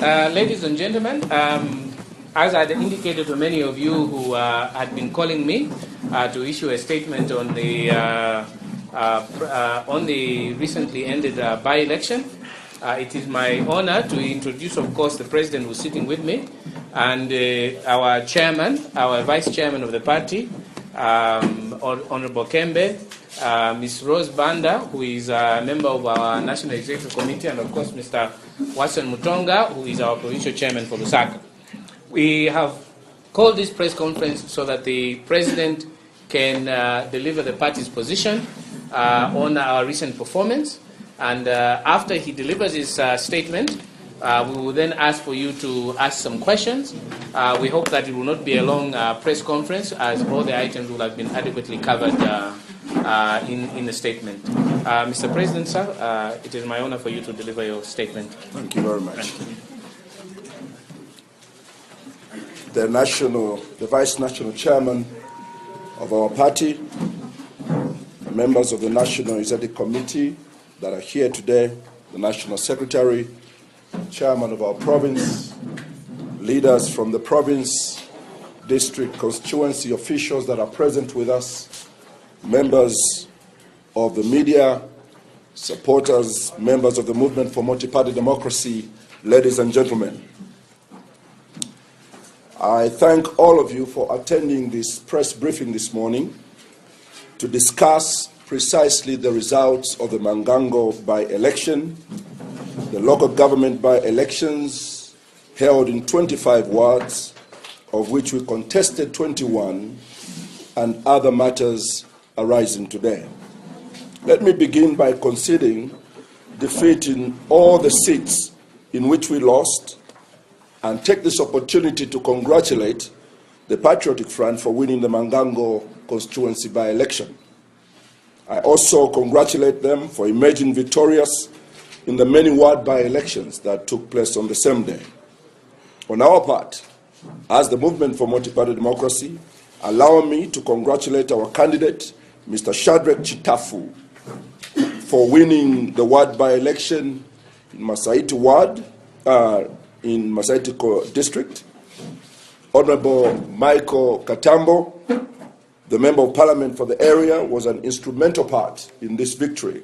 Ladies and gentlemen, as I had indicated to many of you who had been calling me to issue a statement on the recently ended by-election, it is my honor to introduce, of course, the president who's sitting with me, and our chairman, our vice chairman of the party, Honorable Kembe, Ms. Rose Banda, who is a member of our National Executive Committee, and of course Mr. Watson Mutonga, who is our provincial chairman for Lusaka. We have called this press conference so that the president can deliver the party's position on our recent performance, and after he delivers his statement, we will then ask for you to ask some questions. We hope that it will not be a long press conference, as all the items will have been adequately covered in the statement. Mr. President, sir, it is my honor for you to deliver your statement. Thank you very much. The Vice National Chairman of our party, members of the National Executive Committee that are here today, the National Secretary, Chairman of our province, leaders from the province, district, constituency officials that are present with us, members of the media, supporters, members of the Movement for Multi-Party Democracy, ladies and gentlemen. I thank all of you for attending this press briefing this morning to discuss precisely the results of the Mangango by-election, the local government by-elections held in 25 wards, of which we contested 21, and other matters arising today. Let me begin by conceding defeat in all the seats in which we lost, and take this opportunity to congratulate the Patriotic Front for winning the Mangango Constituency by-election. I also congratulate them for emerging victorious in the many ward by-elections that took place on the same day. On our part, as the Movement for Multi-Party Democracy, allow me to congratulate our candidate, Mr. Shadrach Chitafu, for winning the ward by-election in Masaiti Ward, in Masaiti District. Honorable Michael Katambo, the Member of Parliament for the area, was an instrumental part in this victory.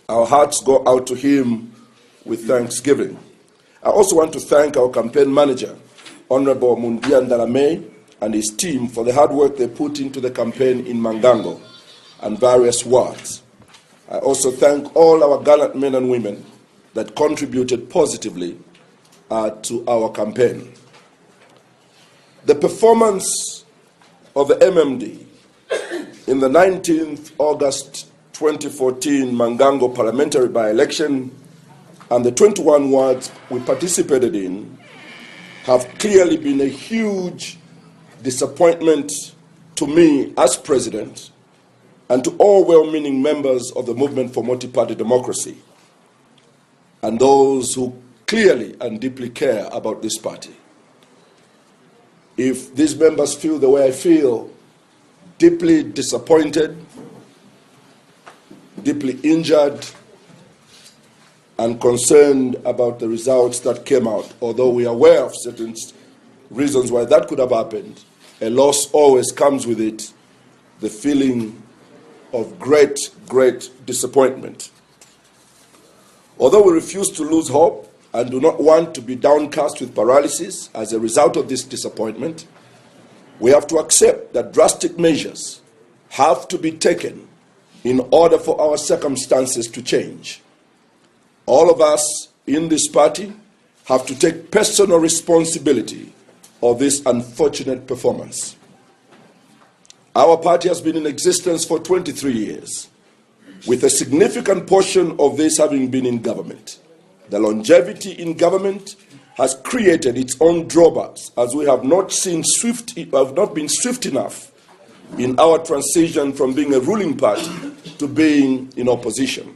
Our hearts go out to him with thanksgiving. I also want to thank our campaign manager, Honorable Mundia Ndalame, and his team for the hard work they put into the campaign in Mangango and various wards. I also thank all our gallant men and women that contributed positively to our campaign. The performance of the MMD in the 19th August 2014 Mangango parliamentary by-election and the 21 wards we participated in have clearly been a huge disappointment to me as president and to all well-meaning members of the Movement for Multi-Party Democracy and those who clearly and deeply care about this party. If these members feel the way I feel, deeply disappointed, deeply injured, and concerned about the results that came out, although we are aware of certain reasons why that could have happened, a loss always comes with it, the feeling of great, great disappointment. Although we refuse to lose hope and do not want to be downcast with paralysis as a result of this disappointment, we have to accept that drastic measures have to be taken in order for our circumstances to change. All of us in this party have to take personal responsibility of this unfortunate performance. Our party has been in existence for 23 years, with a significant portion of this having been in government. The longevity in government has created its own drawbacks, as we have not been swift enough in our transition from being a ruling party to being in opposition.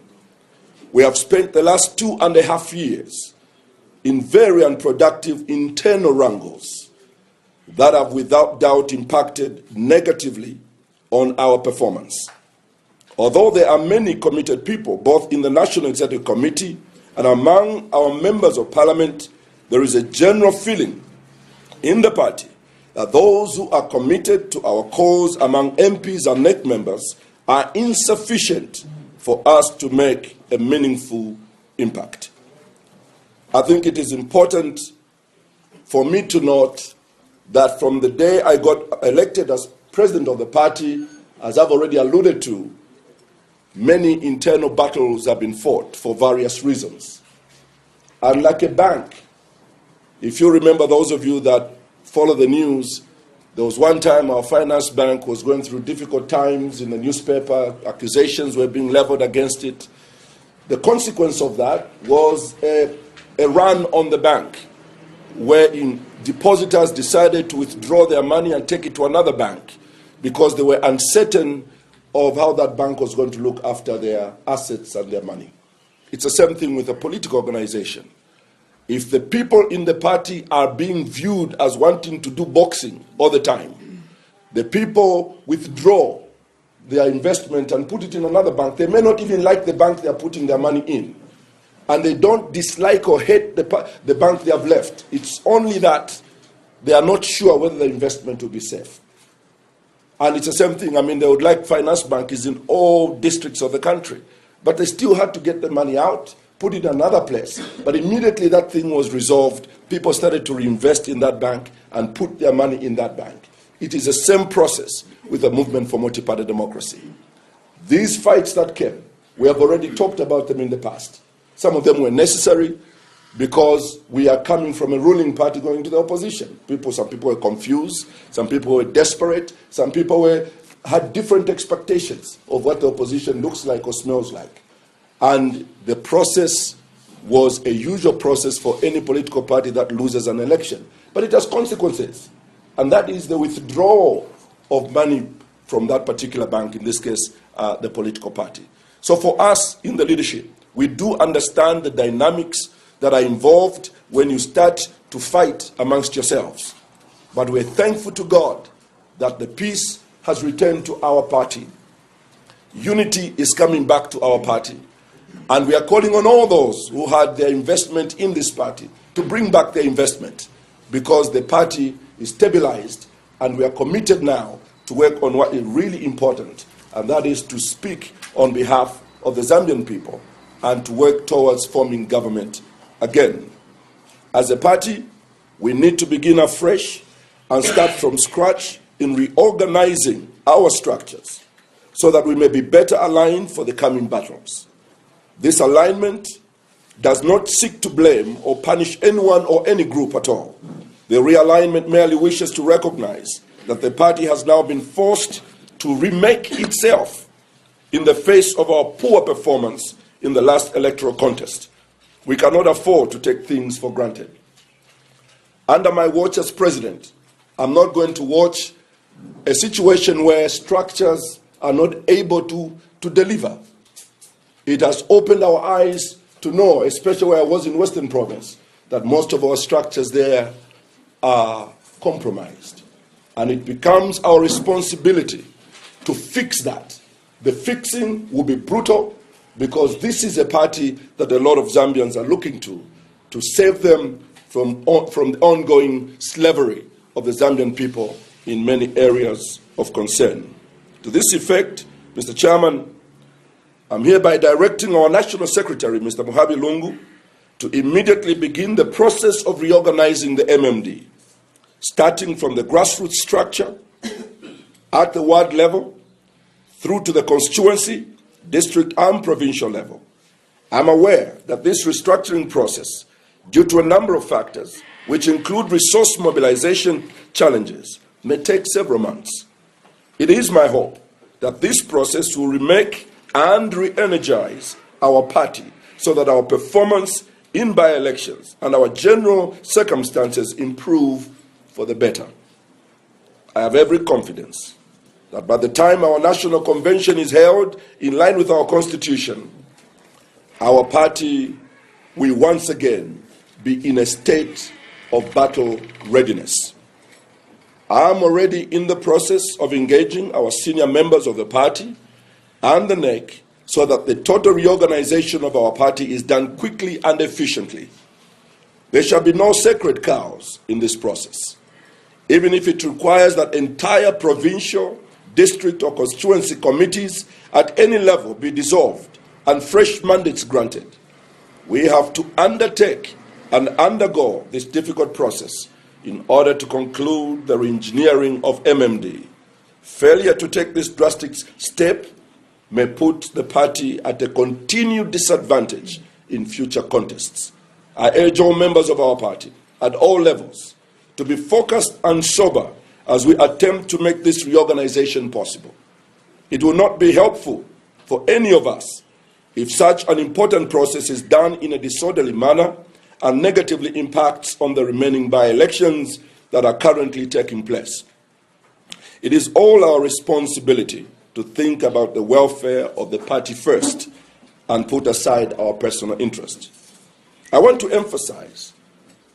We have spent the last 2.5 years in very unproductive internal wrangles that have without doubt impacted negatively on our performance. Although there are many committed people, both in the National Executive Committee and among our members of Parliament there is a general feeling in the party that those who are committed to our cause among MPs and NEC members are insufficient for us to make a meaningful impact. I think it is important for me to note that from the day I got elected as president of the party, as I've already alluded to, many internal battles have been fought for various reasons. And like a bank, if you remember, those of you that follow the news, there was one time our finance bank was going through difficult times in the newspaper, accusations were being leveled against it. The consequence of that was a run on the bank, wherein depositors decided to withdraw their money and take it to another bank because they were uncertain of how that bank was going to look after their assets and their money. It's the same thing with a political organization. If the people in the party are being viewed as wanting to do boxing all the time, the people withdraw their investment and put it in another bank. They may not even like the bank they are putting their money in. And they don't dislike or hate the bank they have left. It's only that they are not sure whether the investment will be safe. And it's the same thing. I mean, they would like finance banks in all districts of the country. But they still had to get the money out, put it in another place. But immediately that thing was resolved, people started to reinvest in that bank and put their money in that bank. It is the same process with the movement for multi-party democracy. These fights that came, we have already talked about them in the past. Some of them were necessary because we are coming from a ruling party going to the opposition. Some people were confused, some people were desperate, some people had different expectations of what the opposition looks like or smells like. And the process was a usual process for any political party that loses an election. But it has consequences. And that is the withdrawal of money from that particular bank, in this case, the political party. So for us in the leadership, we do understand the dynamics that are involved when you start to fight amongst yourselves. But we're thankful to God that the peace has returned to our party. Unity is coming back to our party. And we are calling on all those who had their investment in this party to bring back their investment, because the party is stabilized and we are committed now to work on what is really important, and that is to speak on behalf of the Zambian people and to work towards forming government again. As a party, we need to begin afresh and start from scratch in reorganizing our structures so that we may be better aligned for the coming battles. This alignment does not seek to blame or punish anyone or any group at all. The realignment merely wishes to recognize that the party has now been forced to remake itself in the face of our poor performance in the last electoral contest. We cannot afford to take things for granted. Under my watch as president, I'm not going to watch a situation where structures are not able to deliver. It has opened our eyes to know, especially where I was in Western Province, that most of our structures there are compromised. And it becomes our responsibility to fix that. The fixing will be brutal, because this is a party that a lot of Zambians are looking to save them from the ongoing slavery of the Zambian people in many areas of concern. To this effect, Mr. Chairman, I'm hereby directing our National Secretary, Mr. Mohabi Lungu, to immediately begin the process of reorganizing the MMD, starting from the grassroots structure at the ward level through to the constituency, district and provincial level. I'm aware that this restructuring process, due to a number of factors, which include resource mobilization challenges, may take several months. It is my hope that this process will remake and re-energize our party so that our performance in by-elections and our general circumstances improve for the better. I have every confidence that by the time our national convention is held in line with our constitution, our party will once again be in a state of battle readiness. I am already in the process of engaging our senior members of the party and the NEC so that the total reorganization of our party is done quickly and efficiently. There shall be no sacred cows in this process, even if it requires that entire provincial, district, or constituency committees at any level be dissolved and fresh mandates granted. We have to undertake and undergo this difficult process in order to conclude the re-engineering of MMD. Failure to take this drastic step may put the party at a continued disadvantage in future contests. I urge all members of our party at all levels to be focused and sober as we attempt to make this reorganization possible. It will not be helpful for any of us if such an important process is done in a disorderly manner and negatively impacts on the remaining by-elections that are currently taking place. It is all our responsibility to think about the welfare of the party first and put aside our personal interest. I want to emphasize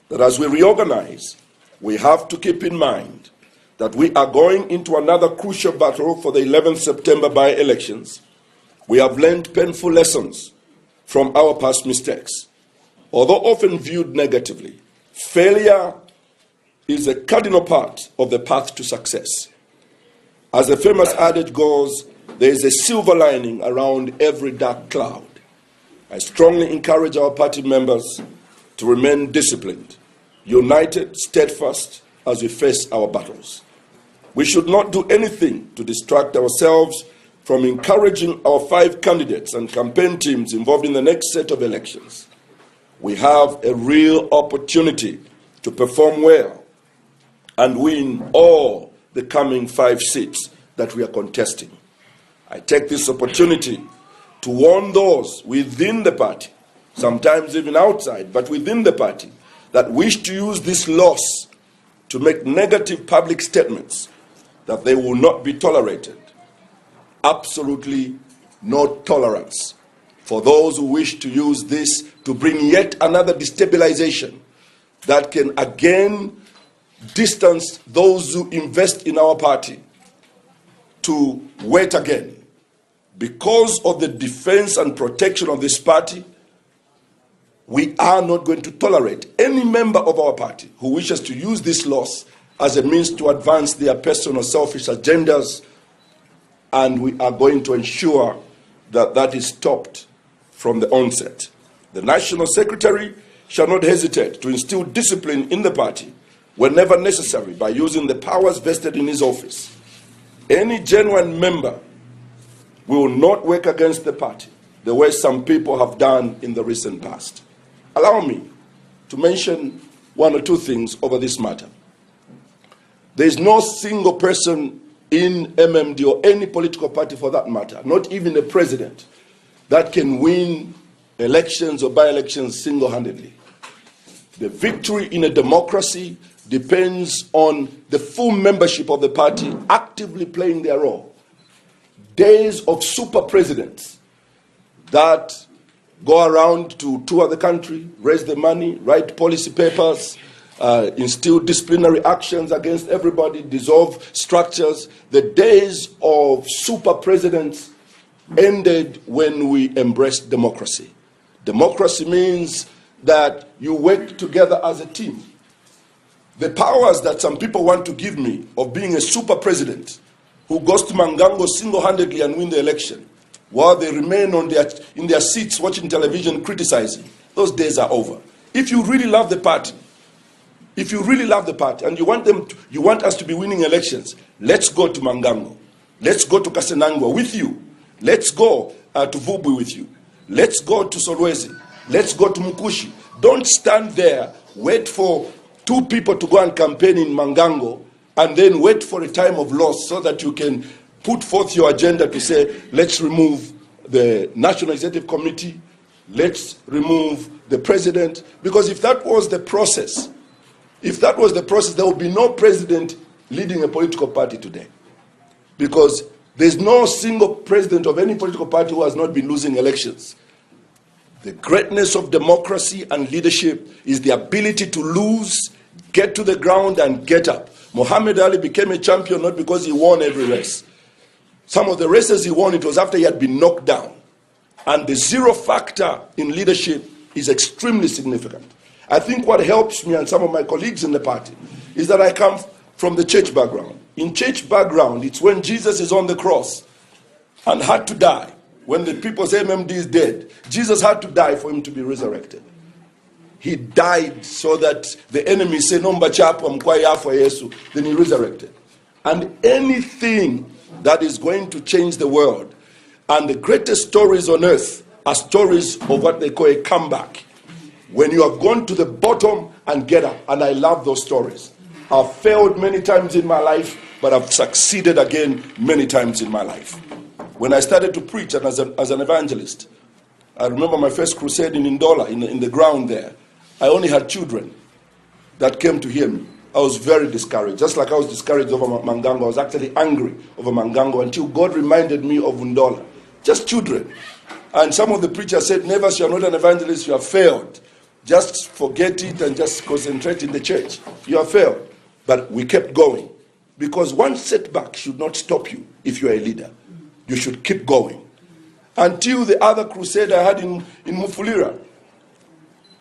that as we reorganize, we have to keep in mind that we are going into another crucial battle for the 11th September by-elections. We have learned painful lessons from our past mistakes. Although often viewed negatively, failure is a cardinal part of the path to success. As the famous adage goes, there is a silver lining around every dark cloud. I strongly encourage our party members to remain disciplined, united, steadfast as we face our battles. We should not do anything to distract ourselves from encouraging our 5 candidates and campaign teams involved in the next set of elections. We have a real opportunity to perform well and win all the coming 5 seats that we are contesting. I take this opportunity to warn those within the party, sometimes even outside, but within the party, that wish to use this loss to make negative public statements, that they will not be tolerated. Absolutely no tolerance for those who wish to use this to bring yet another destabilization that can again distance those who invest in our party to wait again. Because of the defense and protection of this party, we are not going to tolerate any member of our party who wishes to use this loss as a means to advance their personal selfish agendas, and we are going to ensure that that is stopped from the onset. The National Secretary shall not hesitate to instill discipline in the party whenever necessary by using the powers vested in his office. Any genuine member will not work against the party the way some people have done in the recent past. Allow me to mention 1 or 2 things over this matter. There is no single person in MMD or any political party for that matter, not even a president, that can win elections or by-elections single-handedly. The victory in a democracy depends on the full membership of the party actively playing their role. Days of super presidents that go around to tour the country, raise the money, write policy papers, instill disciplinary actions against everybody, dissolve structures. The days of super presidents ended when we embraced democracy. Democracy means that you work together as a team. The powers that some people want to give me of being a super president who goes to Mangango single-handedly and win the election while they remain in their seats watching television criticizing, those days are over. If you really love the party, and you want us to be winning elections, let's go to Mangango. Let's go to Kasenangwa with you. Let's go to Vubwi with you. Let's go to Solwezi. Let's go to Mukushi. Don't stand there, wait for 2 people to go and campaign in Mangango, and then wait for a time of loss so that you can put forth your agenda to say, let's remove the National Executive Committee, let's remove the president. Because if that was the process, there would be no president leading a political party today. Because there's no single president of any political party who has not been losing elections. The greatness of democracy and leadership is the ability to lose, get to the ground, and get up. Muhammad Ali became a champion not because he won every race. Some of the races he won, it was after he had been knocked down. And the 0 factor in leadership is extremely significant. I think what helps me and some of my colleagues in the party is that I come from the church background. In church background, it's when Jesus is on the cross and had to die. When the people say MMD is dead, Jesus had to die for him to be resurrected. He died so that the enemy say, "Nomba chapo mkwaya for Yesu." Then he resurrected. And anything that is going to change the world, and the greatest stories on earth are stories of what they call a comeback. When you have gone to the bottom and get up. And I love those stories. I've failed many times in my life, but I've succeeded again many times in my life. When I started to preach and as an evangelist, I remember my first crusade in Ndola, in the ground there. I only had children that came to hear me. I was very discouraged. Just like I was discouraged over Mangango, I was actually angry over Mangango until God reminded me of Ndola. Just children. And some of the preachers said, "Never, you are not an evangelist, you have failed. Just forget it and just concentrate in the church. You have failed." But we kept going. Because one setback should not stop you if you are a leader. You should keep going. Until the other crusade I had in Mufulira,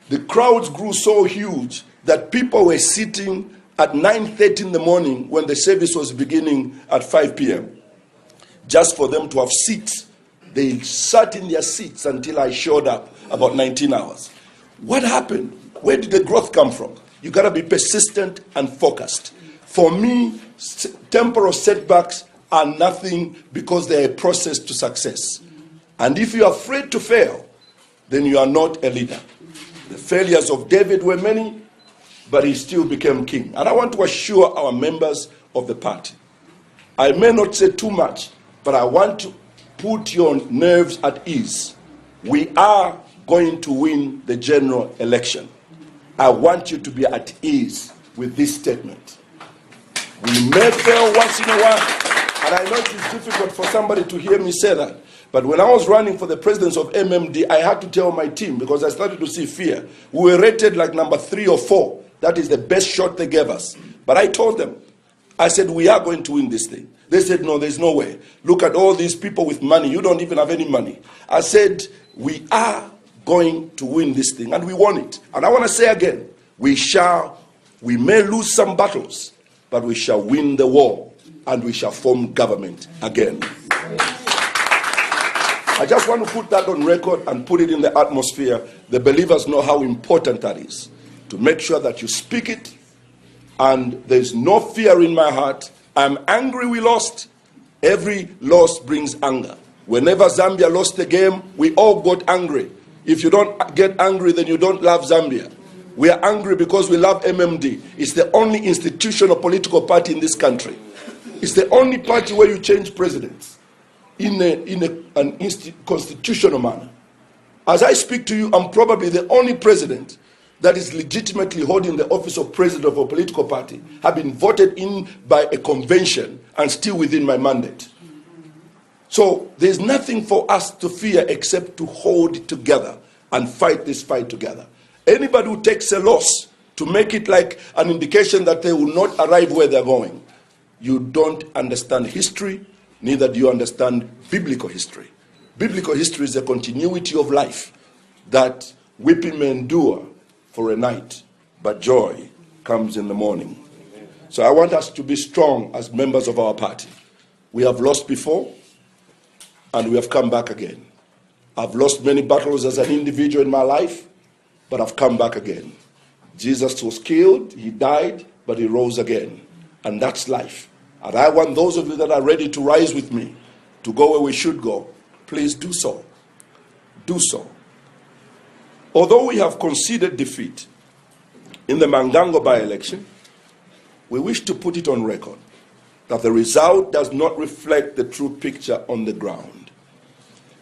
the crowds grew so huge that people were sitting at 9:30 in the morning when the service was beginning at 5 p.m. just for them to have seats. They sat in their seats until I showed up about 19 hours. What happened? Where did the growth come from? You got to be persistent and focused. For me, temporal setbacks are nothing because they're a process to success. And if you're afraid to fail, then you are not a leader. The failures of David were many, but he still became king. And I want to assure our members of the party, I may not say too much, but I want to put your nerves at ease. We are going to win the general election. I want you to be at ease with this statement. We may fail once in a while, and I know it is difficult for somebody to hear me say that. But when I was running for the presidency of MMD, I had to tell my team, because I started to see fear. We were rated like number 3 or 4. That is the best shot they gave us. But I told them, I said, we are going to win this thing. They said, no, there's no way. Look at all these people with money. You don't even have any money. I said, we are going to win this thing. And we won it. And I want to say again, we may lose some battles, but we shall win the war. And we shall form government again. I just want to put that on record and put it in the atmosphere. The believers know how important that is. To make sure that you speak it, and there's no fear in my heart. I'm angry we lost. Every loss brings anger. Whenever Zambia lost the game, we all got angry. If you don't get angry, then you don't love Zambia. We are angry because we love MMD. It's the only institutional political party in this country. It's the only party where you change presidents in an constitutional manner. As I speak to you, I'm probably the only president that is legitimately holding the office of president of a political party, have been voted in by a convention and still within my mandate. So there's nothing for us to fear except to hold it together and fight this fight together. Anybody who takes a loss to make it like an indication that they will not arrive where they're going, you don't understand history, neither do you understand biblical history. Biblical history is a continuity of life that weeping may endure for a night, but joy comes in the morning. So I want us to be strong as members of our party. We have lost before, and we have come back again. I've lost many battles as an individual in my life, but I've come back again. Jesus was killed, he died, but he rose again. And that's life. And I want those of you that are ready to rise with me, to go where we should go, please do so. Do so. Although we have conceded defeat in the Mangango by-election, we wish to put it on record that the result does not reflect the true picture on the ground.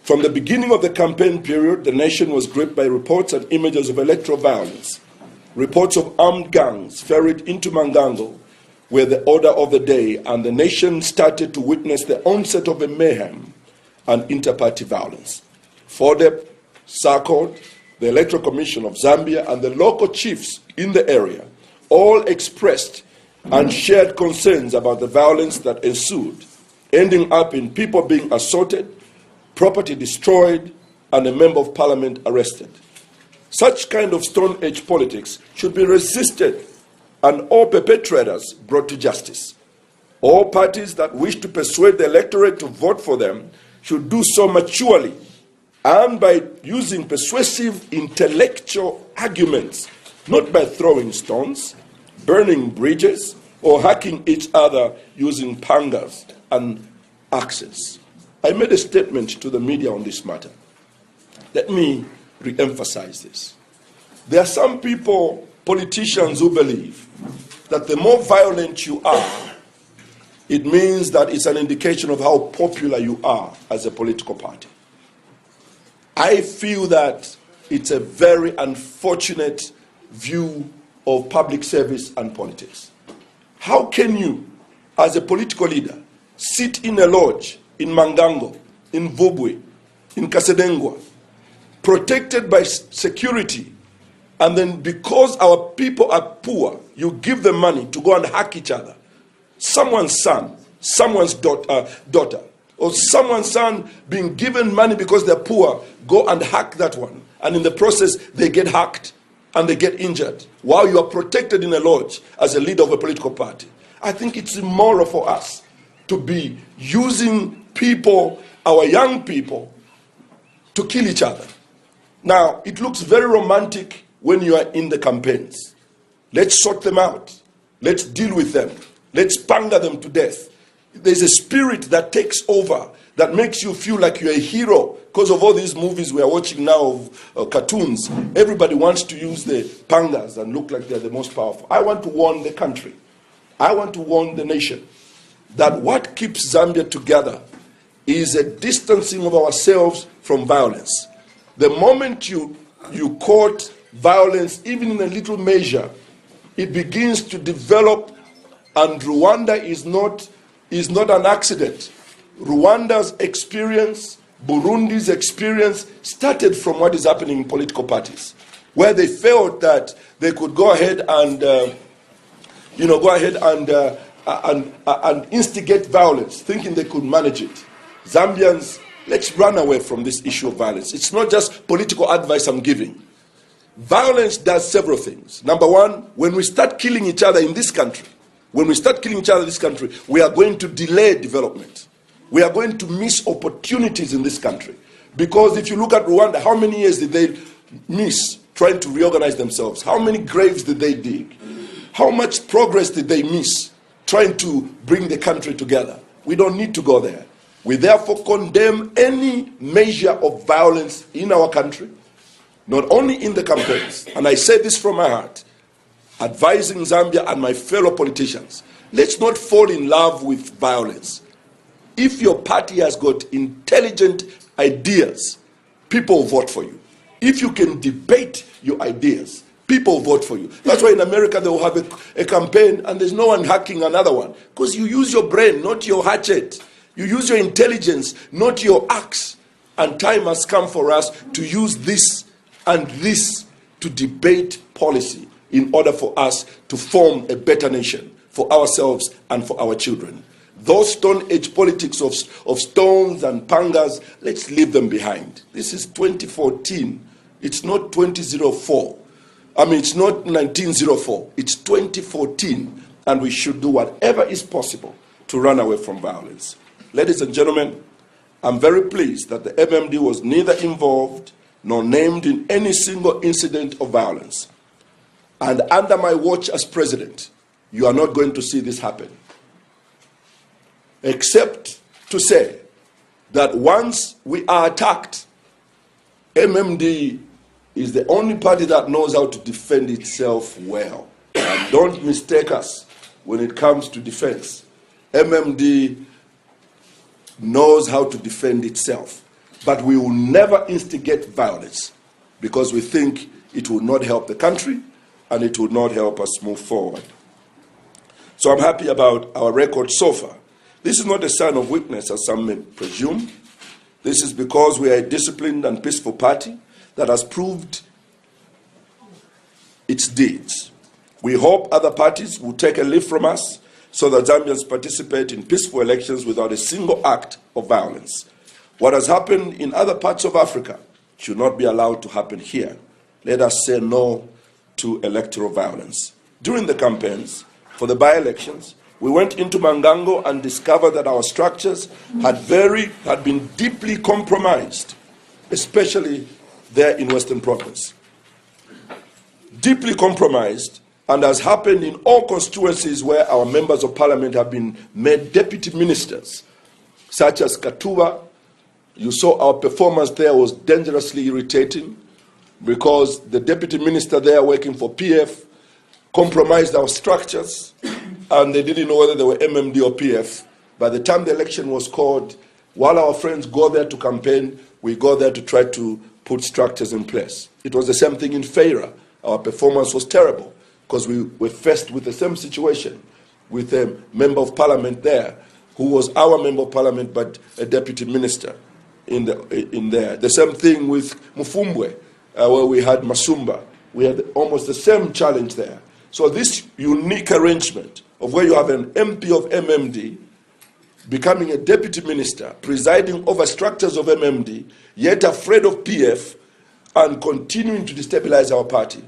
From the beginning of the campaign period, the nation was gripped by reports and images of electoral violence. Reports of armed gangs ferried into Mangango were the order of the day, and the nation started to witness the onset of a mayhem and inter-party violence. FODEP, SACOD, the Electoral Commission of Zambia, and the local chiefs in the area all expressed and shared concerns about the violence that ensued, ending up in people being assaulted, property destroyed, and a member of parliament arrested. Such kind of Stone Age politics should be resisted and all perpetrators brought to justice. All parties that wish to persuade the electorate to vote for them should do so maturely and by using persuasive intellectual arguments, not by throwing stones, burning bridges, or hacking each other using pangas and axes. I made a statement to the media on this matter. Let me re-emphasize this. There are some people, politicians, who believe that the more violent you are, it means that it's an indication of how popular you are as a political party. I feel that it's a very unfortunate view of public service and politics. How can you, as a political leader, sit in a lodge in Mangango, in Vubwe, in Kasedengwa, protected by security, and then because our people are poor, you give them money to go and hack each other? Someone's son, someone's daughter, or someone's son being given money because they're poor, go and hack that one. And in the process, they get hacked and they get injured while you are protected in a lodge as a leader of a political party. I think it's immoral for us to be using people, our young people, to kill each other. Now, it looks very romantic when you are in the campaigns. Let's sort them out. Let's deal with them. Let's panga them to death. There's a spirit that takes over that makes you feel like you're a hero because of all these movies we are watching now of cartoons. Everybody wants to use the pangas and look like they're the most powerful. I want to warn the country. I want to warn the nation that what keeps Zambia together is a distancing of ourselves from violence. The moment you court violence, even in a little measure, it begins to develop, and Rwanda is not an accident. Rwanda's experience, Burundi's experience started from what is happening in political parties, where they felt that they could go ahead and instigate violence, thinking they could manage it. Zambians, let's run away from this issue of violence. It's not just political advice I'm giving. Violence does several things. Number one, when we start killing each other in this country, we are going to delay development. We are going to miss opportunities in this country. Because if you look at Rwanda, how many years did they miss trying to reorganize themselves? How many graves did they dig? How much progress did they miss trying to bring the country together? We don't need to go there. We therefore condemn any measure of violence in our country, not only in the campaigns, and I say this from my heart, advising Zambia and my fellow politicians, let's not fall in love with violence. If your party has got intelligent ideas, people vote for you. If you can debate your ideas, people vote for you. That's why in America they will have a campaign and there's no one hacking another one. Because you use your brain, not your hatchet. You use your intelligence, not your axe. And time has come for us to use this and this to debate policy in order for us to form a better nation for ourselves and for our children. Those Stone Age politics of stones and pangas, let's leave them behind. This is 2014. It's not 2004. It's not 1904. It's 2014. And we should do whatever is possible to run away from violence. Ladies and gentlemen, I'm very pleased that the MMD was neither involved nor named in any single incident of violence. And under my watch as president, you are not going to see this happen. Except to say that once we are attacked, MMD is the only party that knows how to defend itself well. And don't mistake us when it comes to defense. MMD knows how to defend itself. But we will never instigate violence because we think it will not help the country and it will not help us move forward. So I'm happy about our record so far. This is not a sign of weakness, as some may presume. This is because we are a disciplined and peaceful party that has proved its deeds. We hope other parties will take a leaf from us so that Zambians participate in peaceful elections without a single act of violence. What has happened in other parts of Africa should not be allowed to happen here. Let us say no to electoral violence. During the campaigns for the by-elections, we went into Mangango and discovered that our structures had been deeply compromised, especially there in Western Province. Deeply compromised, and has happened in all constituencies where our members of parliament have been made deputy ministers, such as Katuba. You saw our performance there was dangerously irritating because the deputy minister there working for PF compromised our structures, and they didn't know whether they were MMD or PF. By the time the election was called, while our friends go there to campaign, we go there to try to put structures in place. It was the same thing in Feira. Our performance was terrible because we were faced with the same situation with a member of parliament there who was our member of parliament but a deputy minister in there. The same thing with Mufumbwe, where we had Masumba. We had almost the same challenge there. So this unique arrangement of where you have an MP of MMD becoming a deputy minister, presiding over structures of MMD, yet afraid of PF and continuing to destabilize our party,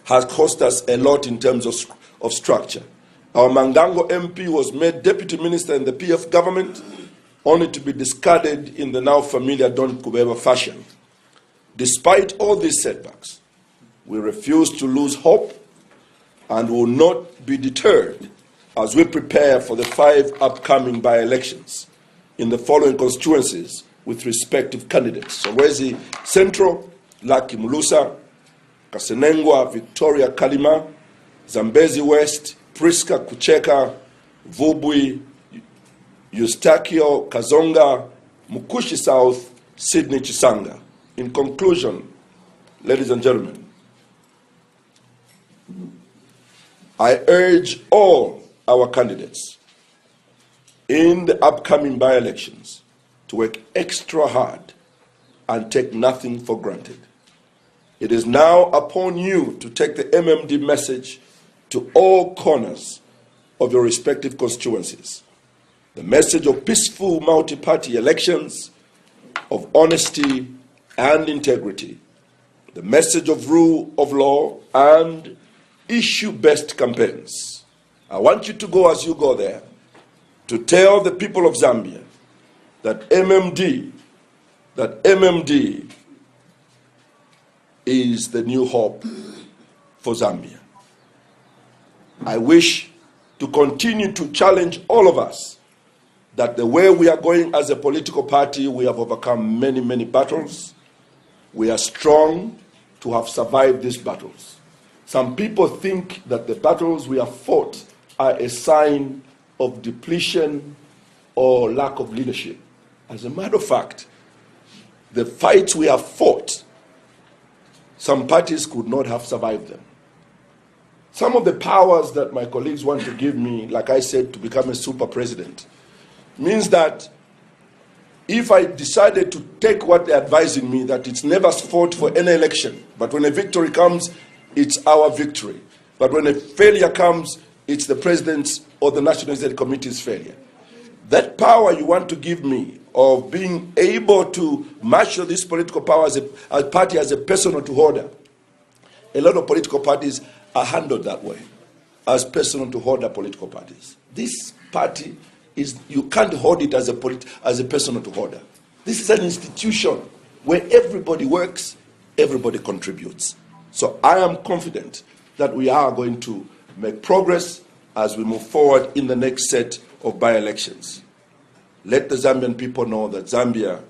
has cost us a lot in terms of structure. Our Mangango MP was made deputy minister in the PF government, only to be discarded in the now familiar Don Kubeba fashion. Despite all these setbacks, we refuse to lose hope and will not be deterred as we prepare for the 5 upcoming by-elections in the following constituencies with respective candidates: Solwezi Central, Lucky Mulusa, Kasenengwa, Victoria Kalima, Zambezi West, Priska Kucheka, Vubwi, Eustachio Kazonga, Mukushi South, Sydney Chisanga. In conclusion, ladies and gentlemen, I urge all our candidates in the upcoming by-elections to work extra hard and take nothing for granted. It is now upon you to take the MMD message to all corners of your respective constituencies. The message of peaceful multi-party elections, of honesty and integrity. The message of rule of law and issue-based campaigns. I want you to go, as you go there, to tell the people of Zambia that MMD is the new hope for Zambia. I wish to continue to challenge all of us that the way we are going as a political party, we have overcome many, many battles. We are strong to have survived these battles. Some people think that the battles we have fought are a sign of depletion or lack of leadership. As a matter of fact, the fights we have fought, some parties could not have survived them. Some of the powers that my colleagues want to give me, like I said, to become a super president, means that if I decided to take what they're advising me, that it's never fought for any election, but when a victory comes, it's our victory. But when a failure comes, it's the president's or the National Executive Committee's failure. That power you want to give me of being able to marshal this political power as a party as a personal to order, a lot of political parties are handled that way, as personal to order political parties. This party is, you can't hold it as a personal to order. This is an institution where everybody works, everybody contributes. So I am confident that we are going to make progress as we move forward in the next set of by-elections. Let the Zambian people know that Zambia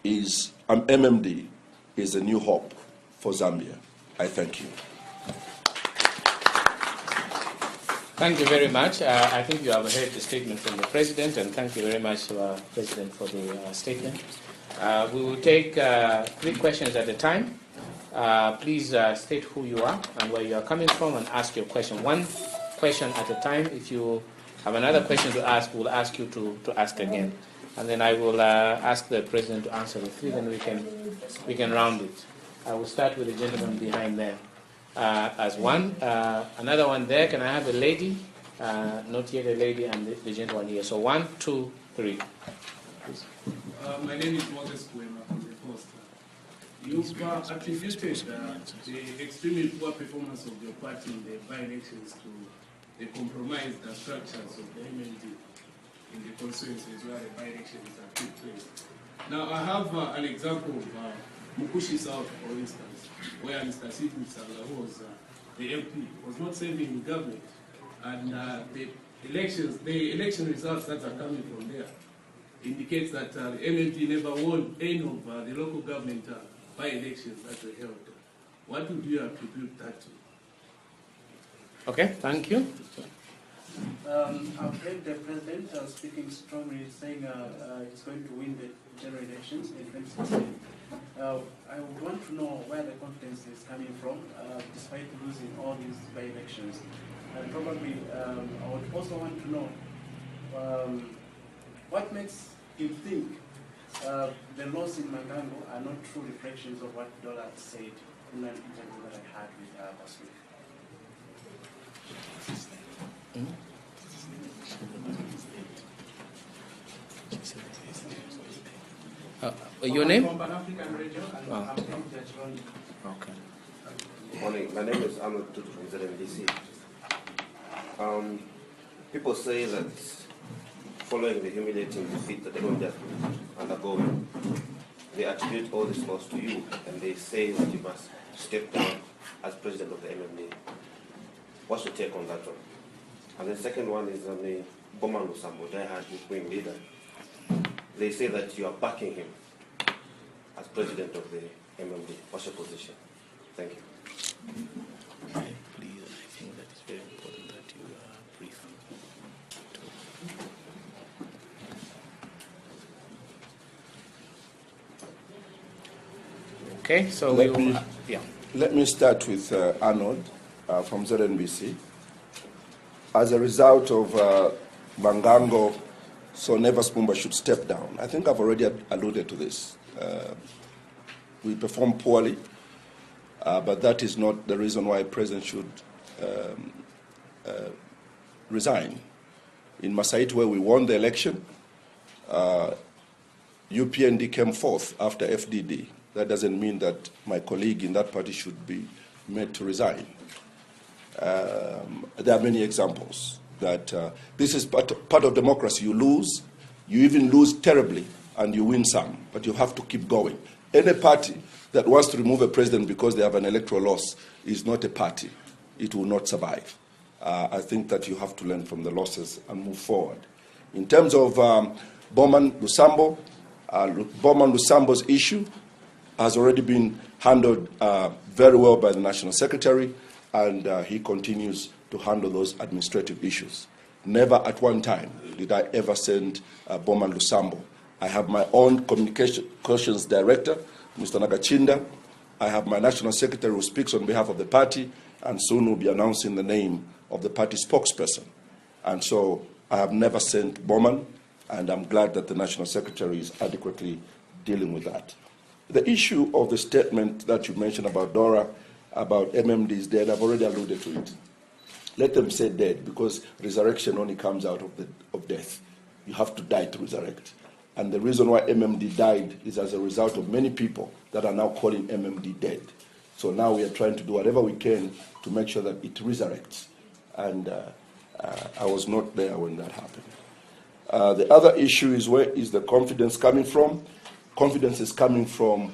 is, MMD is a new hope for Zambia. I thank you. Thank you very much. I think you have heard the statement from the President, and thank you very much, President, for the statement. We will take 3 questions at a time. Please state who you are and where you are coming from and ask your question. 1 question at a time. If you have another question to ask, we'll ask you to ask again. And then I will ask the President to answer the 3, then we can round it. I will start with the gentleman behind there as one. Another one there. Can I have a lady? Not yet a lady, and the gentleman here. So 1, 2, 3. Please. My name is Moses Kwema from the Coast. You've attributed the extremely poor performance of your party in the by-elections to the compromised structures of the MLD in the constituencies where the by-elections took place. Now, I have an example of Mukushi South, for instance, where Mr. Sekwila, who was the MP, was not serving in government, and the election results that are coming from there indicates that the MLD never won any of the local government by-elections that were held. What would you attribute that to? Okay, thank you. I've heard the president speaking strongly, saying he's going to win the general elections in 2016. I would want to know where the confidence is coming from, despite losing all these by-elections. And probably, I would also want to know what makes him think the laws in Mangango are not true reflections of what Dollar said in an interview that I had with Basri. Your name? From Pan-African Radio, and I'm from Judge. Okay. Good morning. My name is Arnold Tutu from ZMDC. People say that following the humiliating defeat that everyone has been undergoing, they attribute all this loss to you, and they say that you must step down as president of the MMD. What's your take on that one? And the second one is on the Boman Lusambo, diehard wing leader. They say that you are backing him as president of the MMD. What's your position? Thank you. Please, I think that it's very important that you are brief. Okay, so Let me start with Arnold from ZNBC. As a result of Mangango, so Mumba should step down. I think I've already alluded to this. We performed poorly, but that is not the reason why a president should resign. In Masait, where we won the election, UPND came fourth after FDD. That doesn't mean that my colleague in that party should be made to resign. There are many examples that this is part of democracy. You lose, you even lose terribly, and you win some, but you have to keep going. Any party that wants to remove a president because they have an electoral loss is not a party. It will not survive. I think that you have to learn from the losses and move forward. In terms of Boman Lusambo, Boman Lusambo's issue has already been handled very well by the National Secretary, and he continues to handle those administrative issues. Never at one time did I ever send Boman Lusambo. I have my own communications director, Mr. Nagachinda. I have my national secretary who speaks on behalf of the party, and soon we'll be announcing the name of the party spokesperson. And so I have never sent Boman, and I'm glad that the national secretary is adequately dealing with that. The issue of the statement that you mentioned about Dora, about MMD is dead, I've already alluded to it. Let them say dead, because resurrection only comes out of death. You have to die to resurrect. And the reason why MMD died is as a result of many people that are now calling MMD dead. So now we are trying to do whatever we can to make sure that it resurrects. And I was not there when that happened. The other issue is, where is the confidence coming from? Confidence is coming from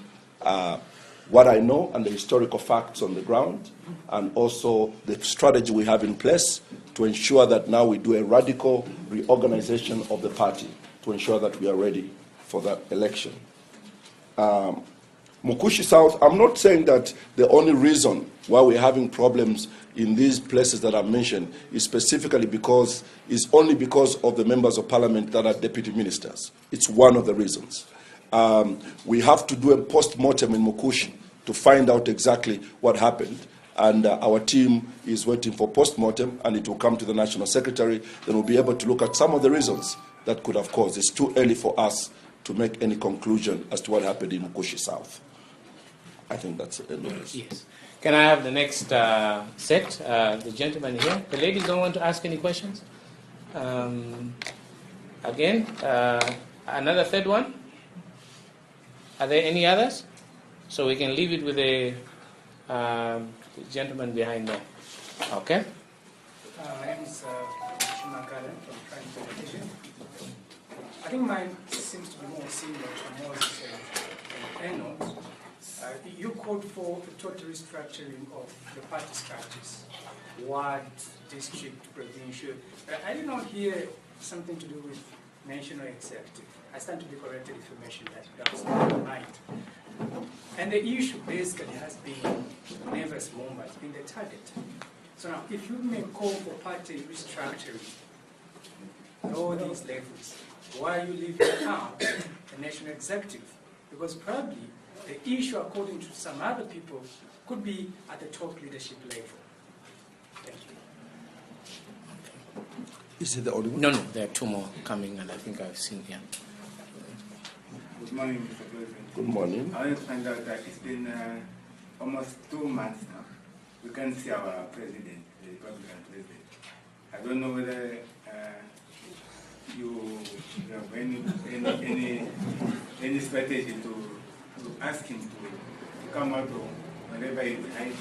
what I know and the historical facts on the ground, and also the strategy we have in place to ensure that now we do a radical reorganization of the party to ensure that we are ready for that election. Mukushi South, I'm not saying that the only reason why we're having problems in these places that I mentioned is specifically only because of the members of parliament that are deputy ministers. It's one of the reasons. We have to do a post-mortem in Mukushi to find out exactly what happened. And our team is waiting for post-mortem, and it will come to the National Secretary. Then we'll be able to look at some of the reasons that could have caused. It's too early for us to make any conclusion as to what happened in Mukushi South. I think that's it. Yes. Can I have the next set? The gentleman here. The ladies don't want to ask any questions? Again, another third one? Are there any others? So we can leave it with the gentleman behind there. Okay? My name is Shumakaren from Prime Television. I think mine seems to be more similar to Moses and Enoch. You called for a total restructuring of the party structures, ward, district, provincial. I did not hear something to do with national executive. I stand to be corrected if you mentioned that was not in mind. And the issue basically has been Never's Mumba, has been the target. So now, if you may call for party restructuring at all these levels, why are you leaving out the national executive? Because probably the issue, according to some other people, could be at the top leadership level. Thank you. Is it the only one? No, there are two more coming, and I think I've seen here. Good morning, Mr. President. Good morning. I want to find out that it's been almost 2 months now. We can't see our president, the Republican president. I don't know whether you have any strategy to ask him to come out whenever he's hiding.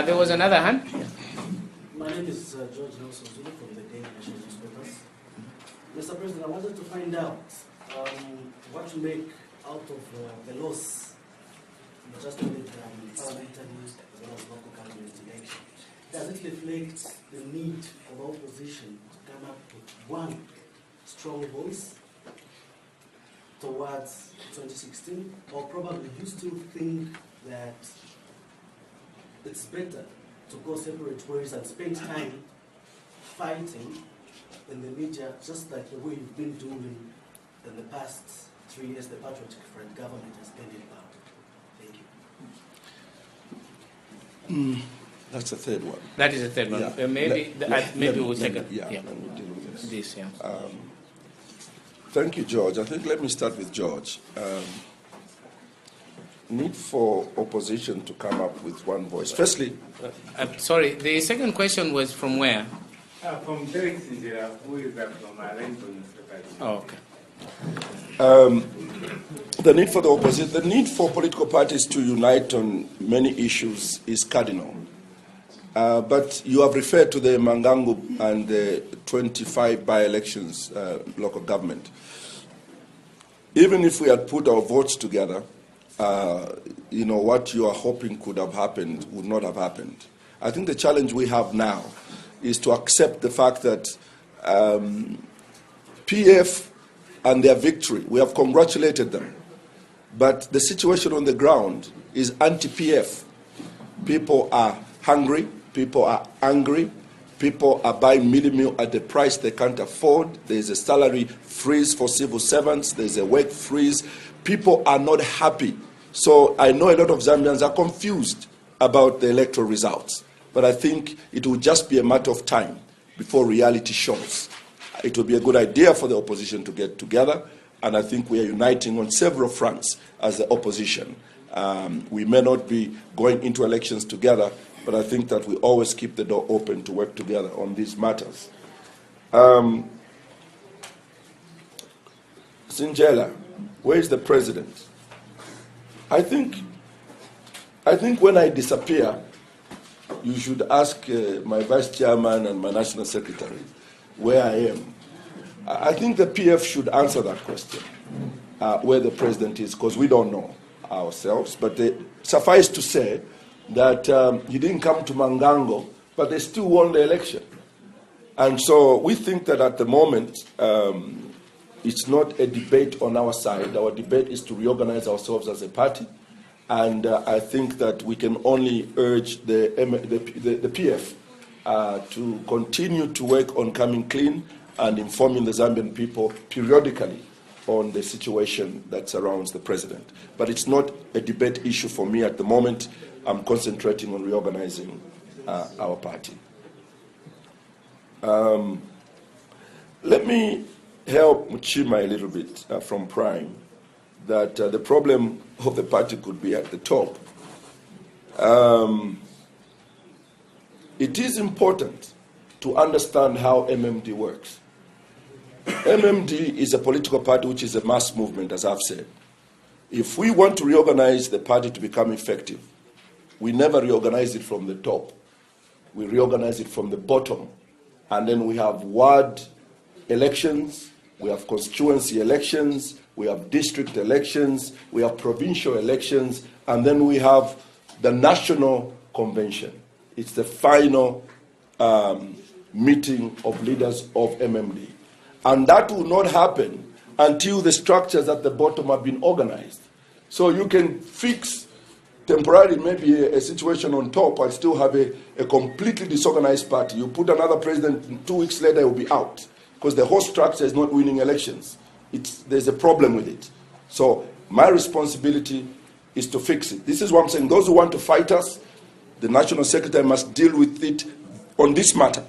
There was another hand. My name is George Nelson Zulu from the Daily National Newspapers. Mr. President, I wanted to find out what to make out of the loss just with parliamentary as well as local government election. Does it reflect the need for the opposition to come up with one strong voice towards 2016, or probably you still think that it's better to go separate ways and spend time fighting in the media, just like the way you've been doing in the past 3 years the Patriotic Front government has been in power? Thank you. That's the third one. That is the third one. Yeah. Maybe we'll take it. Yeah, let me deal with This, yeah. Thank you, George. I think let me start with George. Need for opposition to come up with one voice. Firstly, sorry, the second question was from where? From Derek Sinjera, who is from Arlington, Secretariat. Oh, okay. the need for the opposition, the need for political parties to unite on many issues is cardinal. But you have referred to the Mangango and the 25 by-elections, local government. Even if we had put our votes together, what you are hoping could have happened would not have happened. I think the challenge we have now is to accept the fact that PF and their victory, we have congratulated them. But the situation on the ground is anti-PF. People are hungry, people are angry, people are buying mini meal at the price they can't afford. There's a salary freeze for civil servants, there's a work freeze. People are not happy. So I know a lot of Zambians are confused about the electoral results. But I think it will just be a matter of time before reality shows. It will be a good idea for the opposition to get together, and I think we are uniting on several fronts as the opposition. We may not be going into elections together, but I think that we always keep the door open to work together on these matters. Sinjela, where is the president? I think when I disappear, you should ask my vice chairman and my national secretary where I am. I think the PF should answer that question, where the president is, because we don't know ourselves. But suffice to say that he didn't come to Mangango, but they still won the election. And so we think that at the moment, it's not a debate on our side. Our debate is to reorganize ourselves as a party. And I think that we can only urge the PF to continue to work on coming clean and informing the Zambian people periodically on the situation that surrounds the president. But it's not a debate issue for me at the moment. I'm concentrating on reorganizing our party. Let me help Muchima a little bit from Prime. that the problem of the party could be at the top. It is important to understand how MMD works. MMD is a political party which is a mass movement, as I've said. If we want to reorganize the party to become effective, we never reorganize it from the top. We reorganize it from the bottom. And then we have ward elections, we have constituency elections, we have district elections, we have provincial elections, and then we have the national convention. It's the final meeting of leaders of MMD. And that will not happen until the structures at the bottom have been organized. So you can fix temporarily maybe a situation on top and still have a completely disorganized party. You put another president, 2 weeks later, it will be out because the whole structure is not winning elections. There's a problem with it. So my responsibility is to fix it. This is what I'm saying. Those who want to fight us, the National Secretary must deal with it on this matter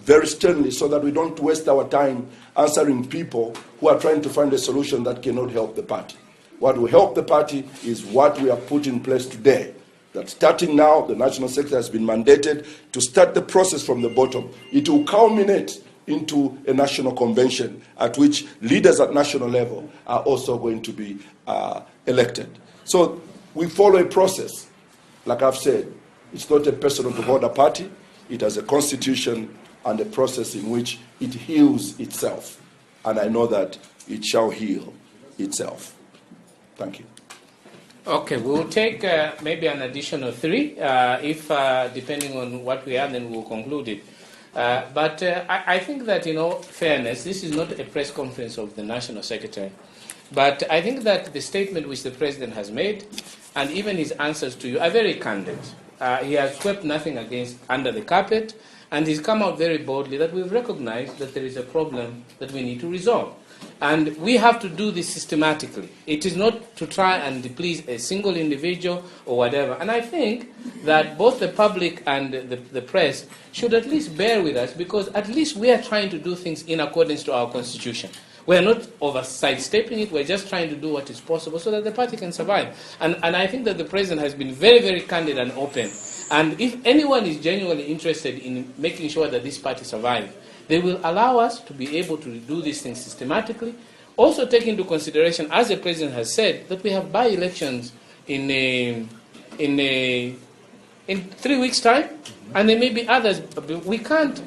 very sternly so that we don't waste our time answering people who are trying to find a solution that cannot help the party. What will help the party is what we have put in place today. That starting now, the National Secretary has been mandated to start the process from the bottom. It will culminate into a national convention at which leaders at national level are also going to be elected. So we follow a process. Like I've said, it's not a personal to hold a party. It has a constitution and a process in which it heals itself. And I know that it shall heal itself. Thank you. Okay, we'll take maybe an additional 3. If depending on what we have, then we'll conclude it. But I think that, fairness, this is not a press conference of the National Secretary. But I think that the statement which the President has made, and even his answers to you, are very candid. He has swept nothing under the carpet, and he's come out very boldly that we've recognized that there is a problem that we need to resolve. And we have to do this systematically. It is not to try and please a single individual or whatever. And I think that both the public and the press should at least bear with us, because at least we are trying to do things in accordance to our constitution. We are not sidestepping it. We're just trying to do what is possible so that the party can survive. And I think that the President has been very, very candid and open. And if anyone is genuinely interested in making sure that this party survives, they will allow us to be able to do these things systematically. Also take into consideration, as the President has said, that we have by-elections in 3 weeks' time, and there may be others. We can't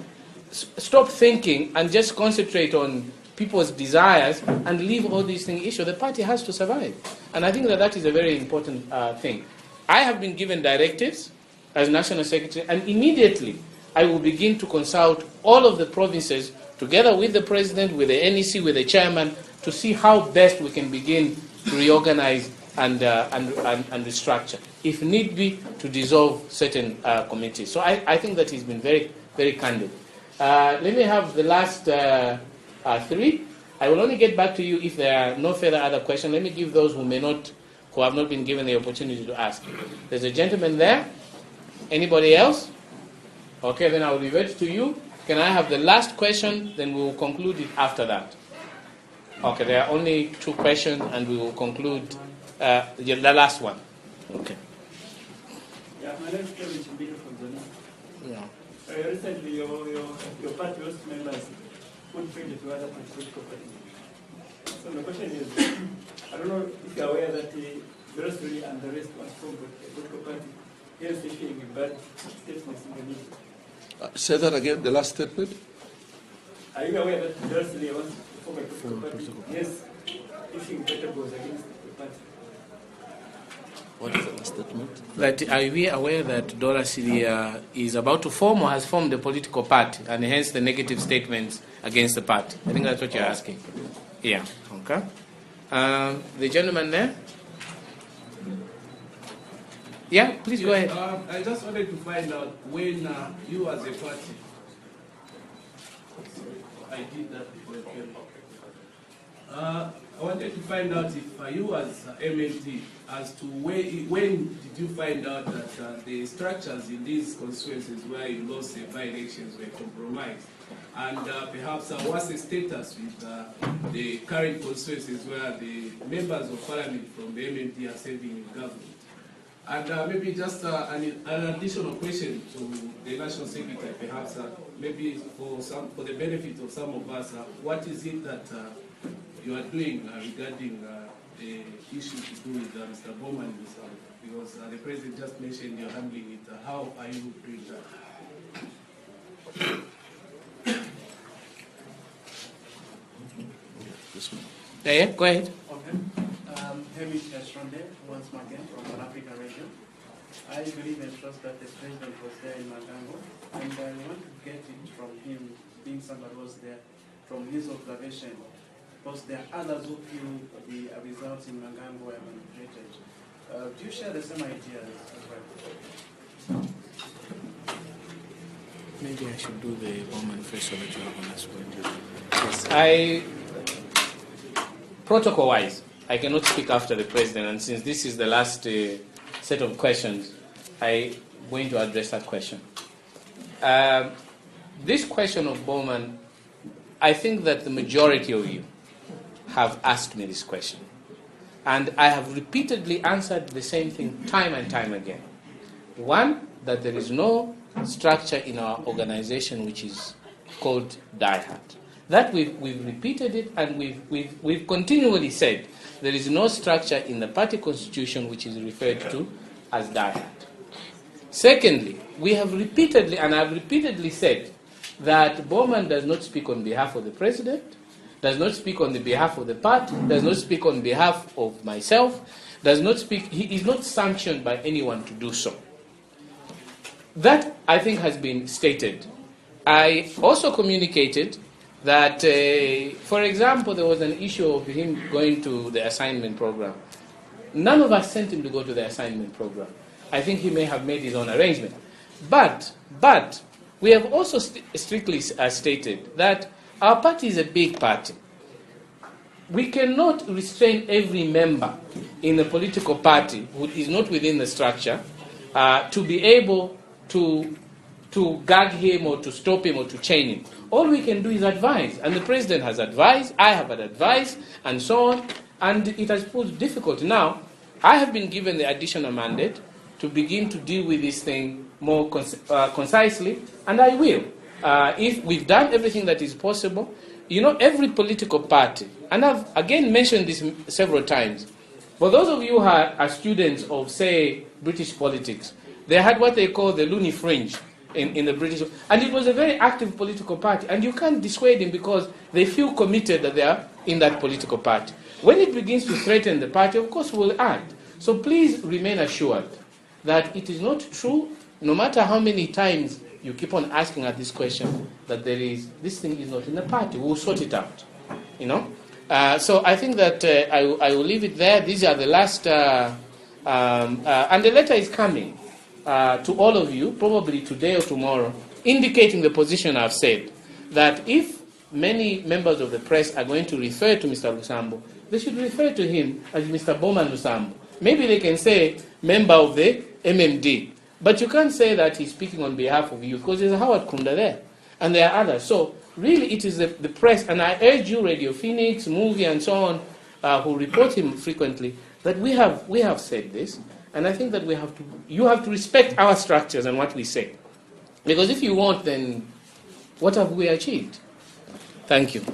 stop thinking and just concentrate on people's desires and leave all these things issue. The party has to survive. And I think that that is a very important thing. I have been given directives as National Secretary, and immediately I will begin to consult all of the provinces together with the President, with the NEC, with the Chairman, to see how best we can begin to reorganize and restructure. If need be, to dissolve certain committees. So I think that he's been very, very candid. Let me have the last 3. I will only get back to you if there are no further other questions. Let me give those who have not been given the opportunity to ask. There's a gentleman there. Anybody else? Okay, then I will revert to you. Can I have the last question? Then we will conclude it after that. Okay, there are only 2 questions, and we will conclude the last one. Okay. Yeah, my name is Kevin Chimbito from Zambia. Yeah. Recently, your party host members put pressure to other political parties. So the question is, I don't know if you're aware that the grocery and the rest was from the political party. Here's issuing bad statements in the media. Say that again, the last statement. Are you aware that grocery was from a political party? Yes, issuing better goes against the party. What is the statement? That are we aware that Dora Syria is about to form or has formed a political party, and hence the negative statements against the party? I think that's what you're asking. Yeah. Okay. The gentleman there. Yeah, please go ahead. I just wanted to find out when you as a party, I did that before you came. I wanted to find out if you as MLD, as to when did you find out that the structures in these constituencies where you lost the by-elections were compromised? And perhaps what's the status with the current constituencies where the members of parliament from the MLD are serving in government? And maybe just an additional question to the National Secretary, perhaps maybe for the benefit of some of us, what is it that you are doing regarding the issue to do with Mr. Bowman himself? Because the President just mentioned you're handling it. How are you doing that? Yeah, go ahead. Okay. Hamish Ashronde, once again from the African region. I believe and trust that the President was there in Mangango, and I want to get it from him, being somebody who was there, from his observation. Because there are others who feel the results in Mangango were manipulated. Do you share the same ideas as well? Maybe I should do the Bowman first so that you have an answer. Yes, protocol-wise, I cannot speak after the President, and since this is the last set of questions, I'm going to address that question. This question of Bowman, I think that the majority of you have asked me this question. And I have repeatedly answered the same thing time and time again. One, that there is no structure in our organization which is called DIHAT. That we've repeated it, and we've continually said there is no structure in the party constitution which is referred to as DIHAT. Secondly, we have repeatedly, and I've repeatedly said that Bowman does not speak on behalf of the President, does not speak on the behalf of the party, does not speak on behalf of myself, does not speak, he is not sanctioned by anyone to do so. That, I think, has been stated. I also communicated that, for example, there was an issue of him going to the assignment program. None of us sent him to go to the assignment program. I think he may have made his own arrangement. But we have also strictly stated that our party is a big party. We cannot restrain every member in a political party who is not within the structure to be able to gag him or to stop him or to chain him. All we can do is advise, and the President has advised, I have advised, and so on, and it has proved difficult. Now, I have been given the additional mandate to begin to deal with this thing more concisely, and I will. If we've done everything that is possible, you know, every political party, and I've again mentioned this several times, for those of you who are students of, say, British politics, they had what they call the loony fringe in the British, and it was a very active political party, and you can't dissuade them because they feel committed that they are in that political party. When it begins to threaten the party, of course we'll act. So please remain assured that it is not true, no matter how many times you keep on asking at this question, that this thing is not in the party. We'll sort it out, you know. So I think that I will leave it there. These are the last, and the letter is coming to all of you, probably today or tomorrow, indicating the position I've said, that if many members of the press are going to refer to Mr. Lusambo, they should refer to him as Mr. Bowman Lusambo. Maybe they can say member of the MMD, but you can't say that he's speaking on behalf of you, because there's a Howard Kunda there, and there are others. So really it is the press, and I urge you, Radio Phoenix, Movie, and so on, who report him frequently, that we have said this, and I think that you have to respect our structures and what we say. Because if you won't, then what have we achieved? Thank you.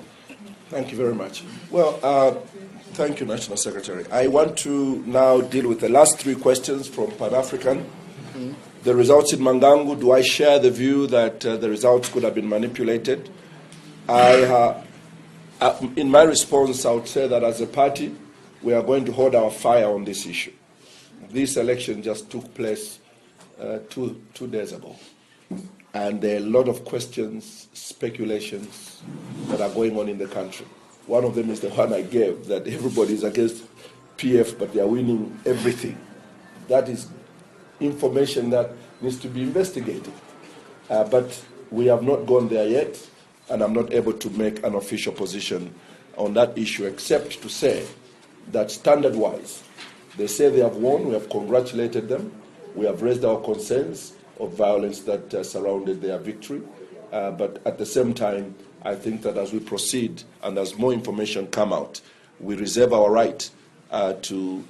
Thank you very much. Well, thank you, National Secretary. I want to now deal with the last three questions from Pan-African. Mm-hmm. The results in Mangango, do I share the view that the results could have been manipulated? In my response, I would say that as a party, we are going to hold our fire on this issue. This election just took place 2 days ago. And there are a lot of questions, speculations that are going on in the country. One of them is the one I gave, that everybody is against PF, but they are winning everything. That is information that needs to be investigated. But we have not gone there yet, and I'm not able to make an official position on that issue, except to say that standard-wise, they say they have won. We have congratulated them. We have raised our concerns of violence that surrounded their victory. But at the same time, I think that as we proceed and as more information come out, we reserve our right to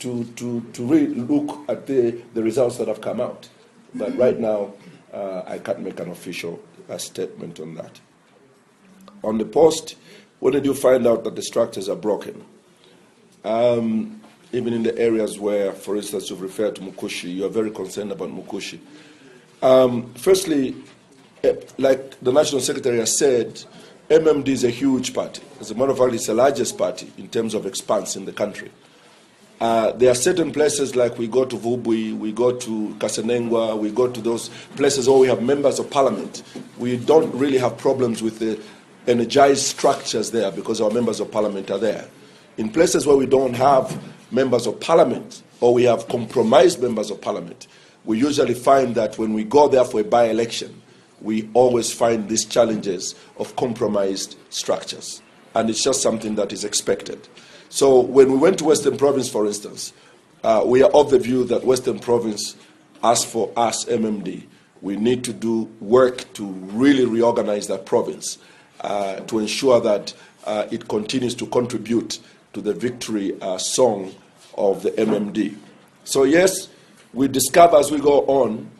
really look at the results that have come out. But right now, I can't make an official statement on that. On the post, when did you find out that the structures are broken? Even in the areas where, for instance, you've referred to Mukushi, you are very concerned about Mukushi. Firstly, like the National Secretariat said, MMD is a huge party. As a matter of fact, it's the largest party in terms of expanse in the country. There are certain places like we go to Vubwi, we go to Kasenengwa, we go to those places where we have members of parliament. We don't really have problems with the energized structures there because our members of parliament are there. In places where we don't have members of parliament or we have compromised members of parliament, we usually find that when we go there for a by-election, we always find these challenges of compromised structures. And it's just something that is expected. So when we went to Western Province, for instance, we are of the view that Western Province, as for us, MMD, we need to do work to really reorganize that province to ensure that it continues to contribute to the victory song of the MMD. So yes, we discover as we go on,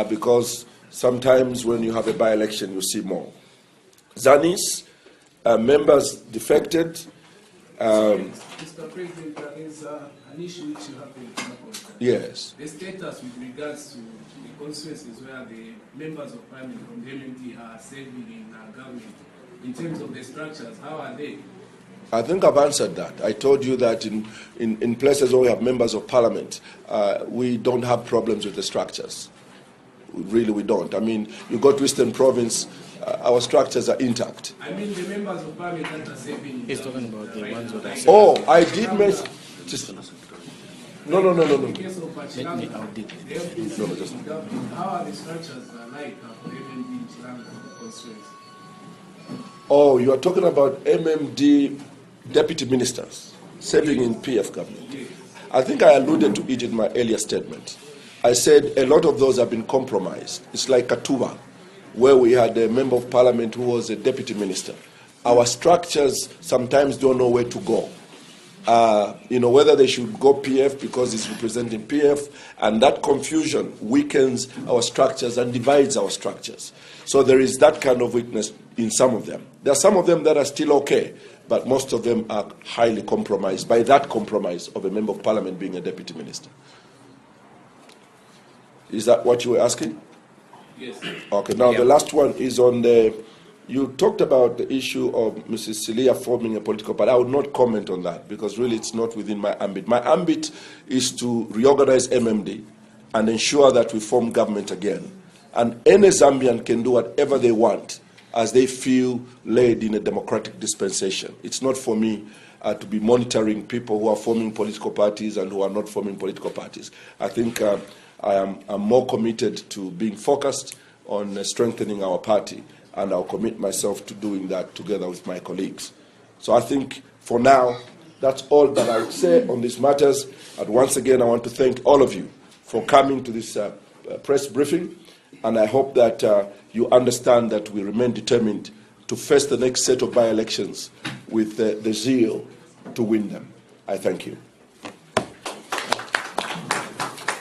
because sometimes when you have a by-election, you see more. Zanis, members defected. Mr. President, there is an issue which you have been talking about. Yes. The status with regards to the constituencies where the members of parliament from the MMD are serving in government, in terms of the structures, how are they? I think I've answered that. I told you that in places where we have members of parliament, we don't have problems with the structures. Really, we don't. I mean, you go to Eastern Province, our structures are intact. I mean, the members of parliament that are serving. He's talking about the ones that are serving. Oh, I did mention. No. In the case of Pachilanga, I'll dig. they have been serving in government. How are the structures like for MMD in Chilanga constituency? Oh, you are talking about MMD deputy ministers serving in PF government. Yes. I think I alluded to it in my earlier statement. I said a lot of those have been compromised. It's like Katuba, where we had a member of parliament who was a deputy minister. Our structures sometimes don't know where to go. Whether they should go PF because it's representing PF, and that confusion weakens our structures and divides our structures. So there is that kind of weakness in some of them. There are some of them that are still okay, but most of them are highly compromised by that compromise of a member of parliament being a deputy minister. Is that what you were asking? Yes. Okay, now the last one is on the... You talked about the issue of Mrs. Celia forming a political party. I would not comment on that because really it's not within my ambit. My ambit is to reorganize MMD and ensure that we form government again. And any Zambian can do whatever they want as they feel led in a democratic dispensation. It's not for me to be monitoring people who are forming political parties and who are not forming political parties. I think I'm more committed to being focused on strengthening our party, and I'll commit myself to doing that together with my colleagues. So I think for now, that's all that I would say on these matters. And once again, I want to thank all of you for coming to this press briefing, and I hope that you understand that we remain determined to face the next set of by-elections with the zeal to win them. I thank you.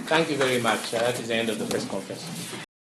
Thank you very much. That is the end of the press conference.